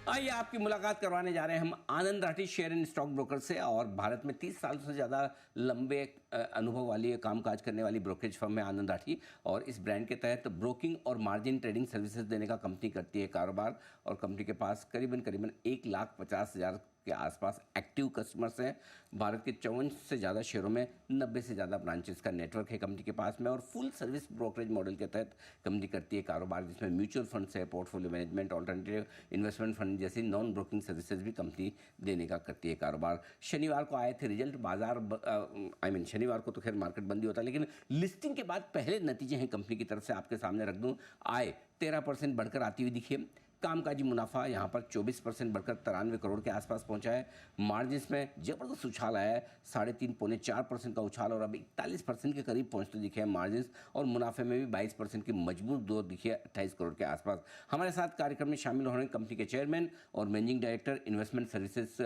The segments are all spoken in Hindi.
आइए आपकी मुलाकात करवाने जा रहे हैं हम Anand Rathi share and stock broker से। और भारत में 30 साल से ज़्यादा लंबे अनुभव वाली कामकाज करने वाली ब्रोकरेज फर्म है आनंद राठी। और इस ब्रांड के तहत ब्रोकिंग और मार्जिन ट्रेडिंग सर्विसेज देने का कंपनी करती है कारोबार। और कंपनी के पास करीबन करीबन 1,50,000 के आसपास एक्टिव कस्टमर्स हैं। भारत के 54 से ज़्यादा शहरों में 90 से ज़्यादा ब्रांचेस का नेटवर्क है कंपनी के पास में। और फुल सर्विस ब्रोकरेज मॉडल के तहत कंपनी करती है कारोबार, जिसमें म्यूचुअल फंड्स है, portfolio management, alternative investment fund जैसी नॉन ब्रोकिंग सर्विसेज भी कंपनी देने का करती है कारोबार। शनिवार को आए थे रिजल्ट, बाजार शनिवार को तो खैर मार्केट बंद ही होता है, लेकिन लिस्टिंग के बाद पहले नतीजे हैं कंपनी की तरफ से आपके सामने रख दूं। आय 13% बढ़कर आती हुई दिखी है। कामकाजी मुनाफा यहाँ पर 24% बढ़कर 93 करोड़ के आसपास पहुंचा है। मार्जिन्स में जबरदस्त उछाल आया है, 3.5 पौने 4% का उछाल, और अब 41% के करीब पहुंचते दिखे हैं मार्जिन्स। और मुनाफे में भी 22% की मजबूत ग्रोथ दिखी है, 28 करोड़ के आसपास। हमारे साथ कार्यक्रम में शामिल हो रहे हैं कंपनी के चेयरमैन और मैनेजिंग डायरेक्टर इन्वेस्टमेंट सर्विसेज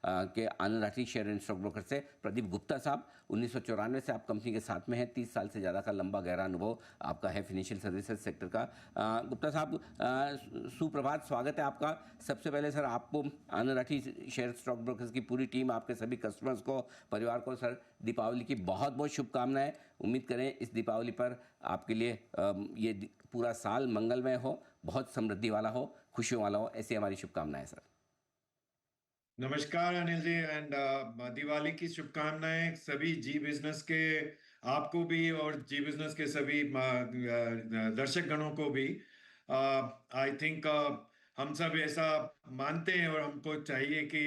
के Anand Rathi share and stock broker से प्रदीप गुप्ता साहब। 1994 से आप कंपनी के साथ में हैं, 30 साल से ज़्यादा का लंबा गहरा अनुभव आपका है फिनेंशियल सर्विसेज सेक्टर का। गुप्ता साहब, सुप्रभात, स्वागत है आपका। सबसे पहले सर आपको आनंद राठी शेयर स्टॉक ब्रोकर्स की पूरी टीम, आपके सभी कस्टमर्स को, परिवार को सर दीपावली की बहुत बहुत शुभकामनाएं। उम्मीद करें इस दीपावली पर आपके लिए ये पूरा साल मंगलमय हो, बहुत समृद्धि वाला हो, खुशियों वाला हो, ऐसी हमारी शुभकामनाएं सर। नमस्कार अनिल जी, एंड दिवाली की शुभकामनाएं सभी जी बिजनेस के, आपको भी, और जी बिजनेस के सभी दर्शक गणों को भी। आई थिंक हम सब ऐसा मानते हैं और हमको चाहिए कि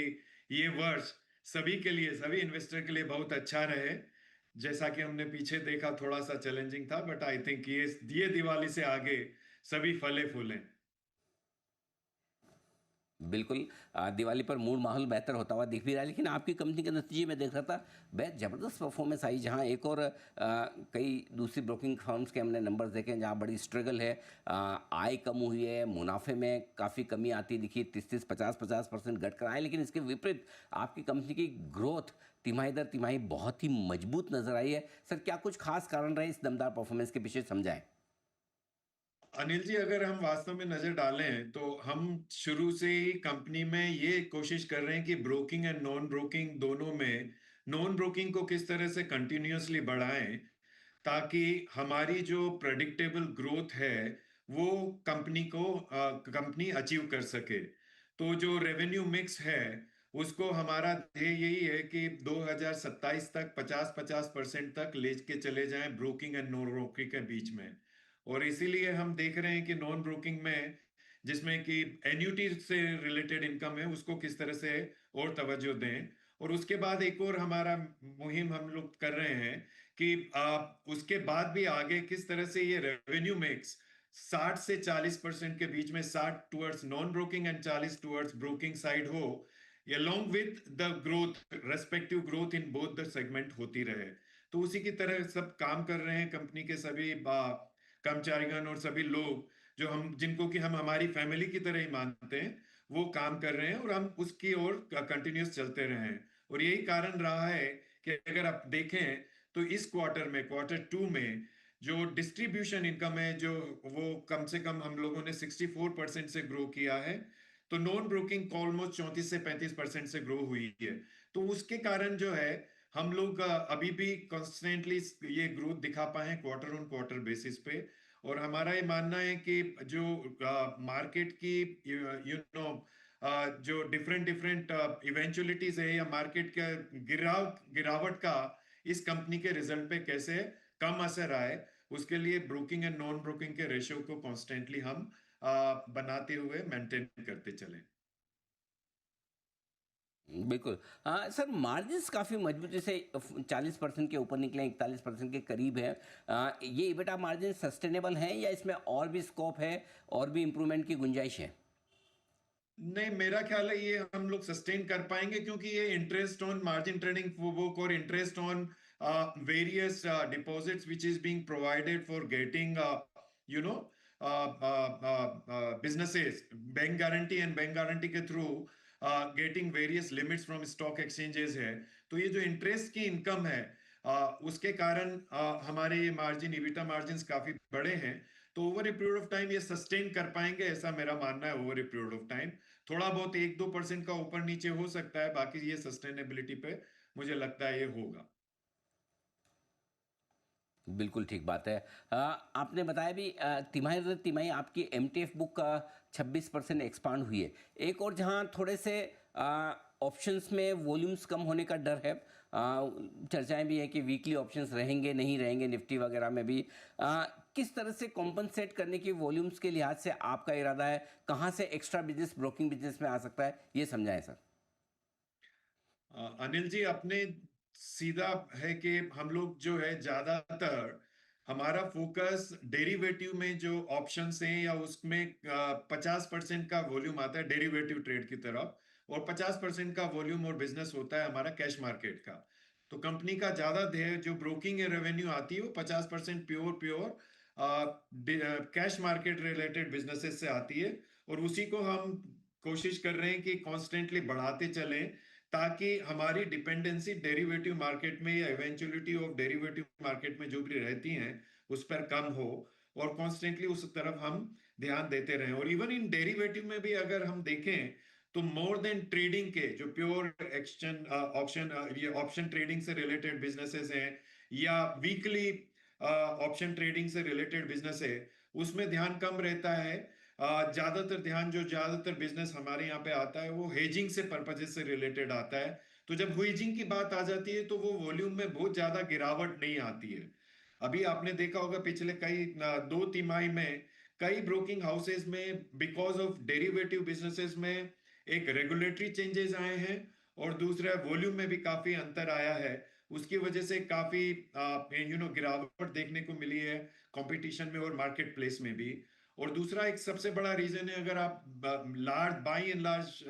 ये वर्ष सभी के लिए, सभी इन्वेस्टर के लिए बहुत अच्छा रहे। जैसा कि हमने पीछे देखा थोड़ा सा चैलेंजिंग था, बट आई थिंक ये दिवाली से आगे सभी फले फूलें। बिल्कुल, दिवाली पर मूड माहौल बेहतर होता हुआ दिख भी रहा है। लेकिन आपकी कंपनी के नतीजे में देख रहा था, बेहद ज़बरदस्त परफॉर्मेंस आई, जहां एक और कई दूसरी ब्रोकिंग फर्म्स के हमने नंबर्स देखे हैं जहां बड़ी स्ट्रगल है। आय कम हुई है, मुनाफे में काफ़ी कमी आती दिखी, 30-30, 50-50% घट कर आए। लेकिन इसके विपरीत आपकी कंपनी की ग्रोथ तिमाही दर तिमाही बहुत ही मजबूत नजर आई है। सर, क्या कुछ खास कारण रहे इस दमदार परफॉर्मेंस के पीछे, समझाएं। अनिल जी, अगर हम वास्तव में नजर डालें तो हम शुरू से ही कंपनी में ये कोशिश कर रहे हैं कि ब्रोकिंग एंड नॉन ब्रोकिंग दोनों में, नॉन ब्रोकिंग को किस तरह से कंटिन्यूअसली बढ़ाएं ताकि हमारी जो प्रेडिक्टेबल ग्रोथ है वो कंपनी अचीव कर सके। तो जो रेवेन्यू मिक्स है उसको, हमारा ध्येय यही है कि 2027 तक 50-50% तक लेके चले जाएं ब्रोकिंग एंड नॉन ब्रोकिंग के बीच में। और इसीलिए हम देख रहे हैं कि नॉन ब्रोकिंग में, जिसमें कि एन्युटी से रिलेटेड इनकम है, उसको किस तरह से और तवज्जो दें। और उसके बाद एक और हमारा मुहिम हम लोग कर रहे हैं कि उसके बाद भी आगे किस तरह से ये रेवेन्यू मिक्स 60 से 40% के बीच में, 60 towards non broking and 40 towards broking side हो, along with the growth, respective growth in both the segment होती रहे। तो उसी की तरह सब काम कर रहे हैं कंपनी के सभी कर्मचारीगण और सभी लोग, जो हम, जिनको कि हम हमारी फैमिली की तरह ही मानते हैं, वो काम कर रहे हैं और हम उसकी ओर कंटिन्यूस चलते रहे हैं। और यही कारण रहा है कि अगर आप देखें तो इस क्वार्टर में, क्वार्टर 2 में, जो डिस्ट्रीब्यूशन इनकम है, जो वो कम से कम हम लोगों ने 64% से ग्रो किया है। तो नॉन ब्रोकिंग ऑलमोस्ट 34 से 35% से ग्रो हुई है। तो उसके कारण जो है, हम लोग अभी भी कॉन्स्टेंटली ये ग्रोथ दिखा पाए हैं क्वार्टर ऑन क्वार्टर बेसिस पे। और हमारा ये मानना है कि जो मार्केट की, नो जो डिफरेंट डिफरेंट इवेंचुअलिटीज है, या मार्केट का गिरावट का इस कंपनी के रिजल्ट पे कैसे कम असर आए, उसके लिए ब्रोकिंग एंड नॉन ब्रोकिंग के रेशियो को कॉन्स्टेंटली हम बनाते हुए मेंटेन करते चले। बिल्कुल। सर, मार्जिन्स काफ़ी मजबूती से 40% के ऊपर निकले, 41% के करीब है। ये इबिटा मार्जिन सस्टेनेबल हैं या इसमें और भी स्कोप है, और भी इम्प्रूवमेंट की गुंजाइश है? नहीं, मेरा ख्याल है ये हम लोग सस्टेन कर पाएंगे, क्योंकि ये interest on margin trading book और interest on various deposits which is being provided for getting you know businesses, bank guarantee and bank guarantee के through getting various limits from stock exchanges है। तो ये जो इंटरेस्ट की इनकम है, उसके कारण हमारे ये मार्जिन, इबिटा मार्जिन काफी बड़े हैं। तो over a period of time ये सस्टेन कर पाएंगे, ऐसा मेरा मानना है। Over a period of time थोड़ा बहुत 1-2% का ऊपर नीचे हो सकता है, बाकी ये सस्टेनेबिलिटी पे मुझे लगता है ये होगा। बिल्कुल ठीक बात है। आपने बताया भी तिमाही दर तिमाही आपकी एमटीएफ बुक का 26% एक्सपांड हुई है। एक और जहां थोड़े से ऑप्शंस में वॉल्यूम्स कम होने का डर है, चर्चाएं भी है कि वीकली ऑप्शंस रहेंगे नहीं रहेंगे निफ्टी वगैरह में भी। किस तरह से कॉम्पनसेट करने की वॉल्यूम्स के लिहाज से आपका इरादा है, कहाँ से एक्स्ट्रा बिजनेस ब्रोकिंग बिजनेस में आ सकता है, ये समझाएं सर। अनिल जी, अपने सीधा है कि हम लोग जो है ज्यादातर हमारा फोकस डेरिवेटिव में जो ऑप्शंस हैं या उसमें 50% का वॉल्यूम आता है डेरिवेटिव ट्रेड की तरफ, और 50% का वॉल्यूम और बिजनेस होता है हमारा कैश मार्केट का। तो कंपनी का ज्यादा ध्येय जो ब्रोकिंग रेवेन्यू आती है वो 50% pure pure cash market related businesses से आती है, और उसी को हम कोशिश कर रहे हैं कि कॉन्स्टेंटली बढ़ाते चलें, ताकि हमारी डिपेंडेंसी डेरिवेटिव मार्केट में या इवेंचुअलिटी ऑफ डेरिवेटिव मार्केट में जो भी रहती हैं उस पर कम हो, और कॉन्स्टेंटली उस तरफ हम ध्यान देते रहें। और इवन इन डेरिवेटिव में भी अगर हम देखें तो मोर देन ट्रेडिंग के जो प्योर एक्सचेंज ऑप्शन ये ऑप्शन ट्रेडिंग से रिलेटेड बिजनेसेस हैं या वीकली ऑप्शन ट्रेडिंग से रिलेटेड बिजनेस है, उसमें ध्यान कम रहता है। ज्यादातर ध्यान जो ज्यादातर बिजनेस हमारे यहाँ पे आता है वो हेजिंग से पर्पजेस से रिलेटेड आता है। तो जब हेजिंग की बात आ जाती है तो वो वॉल्यूम में बहुत ज्यादा गिरावट नहीं आती है। अभी आपने देखा होगा पिछले कई 2 तिमाही में कई ब्रोकिंग हाउसेज में बिकॉज ऑफ डेरिवेटिव बिजनेसेस में एक रेगुलेटरी चेंजेस आए हैं, और दूसरा वॉल्यूम में भी काफी अंतर आया है। उसकी वजह से काफी गिरावट देखने को मिली है कंपटीशन में और मार्केट प्लेस में भी। और दूसरा एक सबसे बड़ा रीजन है, अगर आप large by and large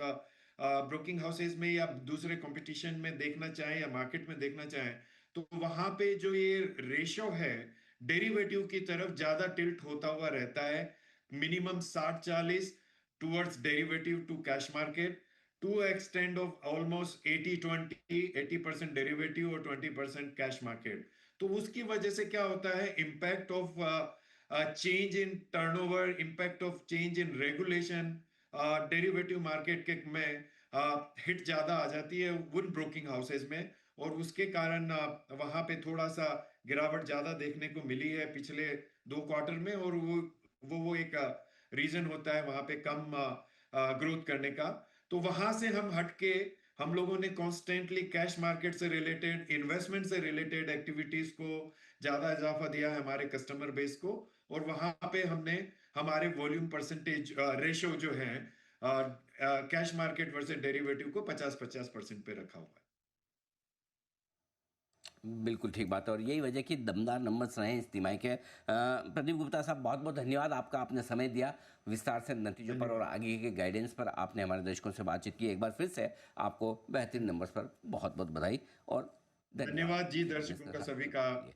broking houses में या दूसरे कंपटीशन में देखना चाहें या मार्केट में देखना चाहें, तो वहां पे जो ये रेशो है डेरिवेटिव की तरफ ज्यादा टिल्ट होता हुआ रहता है। Minimum 60-40 towards derivative to cash market, to extend of almost 80-20, 80% derivative और 20% कैश मार्केट। तो उसकी वजह से क्या होता है, impact of change in turnover, impact of change in regulation, derivative market के में हिट ज्यादा आ जाती है उन ब्रोकिंग हाउसेज में, और उसके कारण वहां पे थोड़ा सा गिरावट ज्यादा देखने को मिली है पिछले 2 क्वार्टर में, और वो एक रीजन होता है वहां पे कम ग्रोथ करने का। तो वहां से हम हटके हम लोगों ने कॉन्स्टेंटली कैश मार्केट से रिलेटेड, इन्वेस्टमेंट से रिलेटेड एक्टिविटीज को ज्यादा इजाफा दिया है हमारे कस्टमर बेस को, और वहां पे हमने हमारे वॉल्यूम परसेंटेज रेशो जो है कैश मार्केट वर्सेस डेरिवेटिव को 50-50% पे रखा हुआ है। बिल्कुल ठीक बात है, और यही वजह कि दमदार नंबर्स रहे हैं इस तिमाही के। प्रदीप गुप्ता साहब, बहुत बहुत धन्यवाद आपका, आपने समय दिया, विस्तार से नतीजों पर और धन्यवाद। आगे के गाइडेंस पर आपने हमारे दर्शकों से बातचीत की। एक बार फिर से आपको बेहतरीन नंबर्स पर बहुत बहुत बधाई और धन्यवाद धन्यवाद जी, इसी बिजनेस दर्शकों के का साथ सभी जुड़ने का। के लिए।